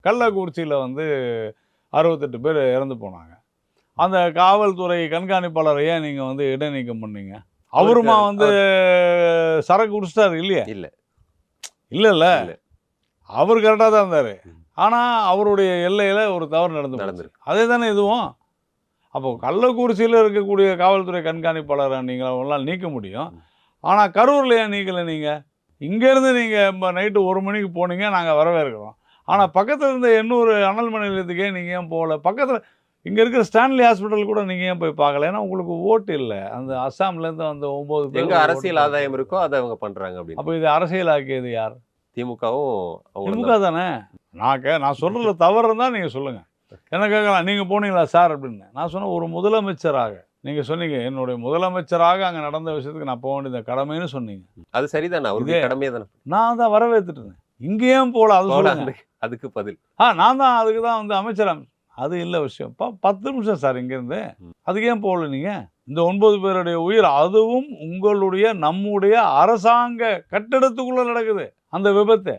கள்ளக்குறிச்சியில் வந்து 68 பேர் இறந்து போனாங்க. அந்த காவல்துறை கண்காணிப்பாளரை ஏன் நீங்கள் வந்து இடைநீக்கம் பண்ணீங்க? அவருமா வந்து சரக்கு குடிச்சிட்டாரு இல்லையா? இல்லை இல்லைல்ல, இல்லை அவர் கரெக்டாக தான் இருந்தார். ஆனால் அவருடைய எல்லையில் ஒரு தவறு நடந்திருக்கு. அதே தானே இதுவும். அப்போ கள்ளக்குறிச்சியில் இருக்கக்கூடிய காவல்துறை கண்காணிப்பாளரை நீங்கள் அவங்களாம் நீக்க முடியும். ஆனால் கரூரில் ஏன் நீக்கலை நீங்கள்? இங்கேருந்து நீங்கள் நைட்டு 1 மணிக்கு போனீங்க, நாங்கள் வரவேற்கிறோம். ஆனால் பக்கத்தில் இருந்த 800 அனல் மின் நிலையத்துக்கே நீங்கள் ஏன் போகல? பக்கத்தில் இங்கே இருக்கிற ஸ்டான்லி ஹாஸ்பிட்டல் கூட நீங்கள் ஏன் போய் பார்க்கல? ஏன்னா உங்களுக்கு ஓட்டு இல்லை. அந்த அஸ்ஸாம்லேருந்து அந்த 9 பேர் எங்க அரசியல் ஆதாயம் இருக்கோ அதை அவங்க பண்றாங்க அப்படின்னு. அப்போ இது அரசியலாக்கியது யார்? திமுகவும் திமுக தானே. நான் சொல்கிறதுல தவறு இருந்தால் நீங்கள் சொல்லுங்கள். என்ன கேட்கலாம், நீங்கள் போனீங்களா சார் அப்படின்னு. நான் சொன்னேன், ஒரு முதலமைச்சராக நீங்கள் சொன்னீங்க, என்னுடைய முதலமைச்சராக அங்கே நடந்த விஷயத்துக்கு நான் போக வேண்டியது கடமைன்னு சொன்னீங்க. அது சரிதானே, அவருடைய கடமையே தானே. நான் தான் வரவேற்றுட்டு இருந்தேன். இங்கேயும் போல அது சொல்லுங்க. அதுக்கு பதில் நான் தான் அதுக்கு தான் வந்து அமைச்சர். அது இல்லை விஷயம். 10 நிமிஷம் சார் இங்கேருந்து. அதுக்கு ஏன் போகல நீங்கள்? இந்த 9 பேருடைய உயிர், அதுவும் உங்களுடைய நம்முடைய அரசாங்க கட்டிடத்துக்குள்ளே நடக்குது அந்த விபத்து.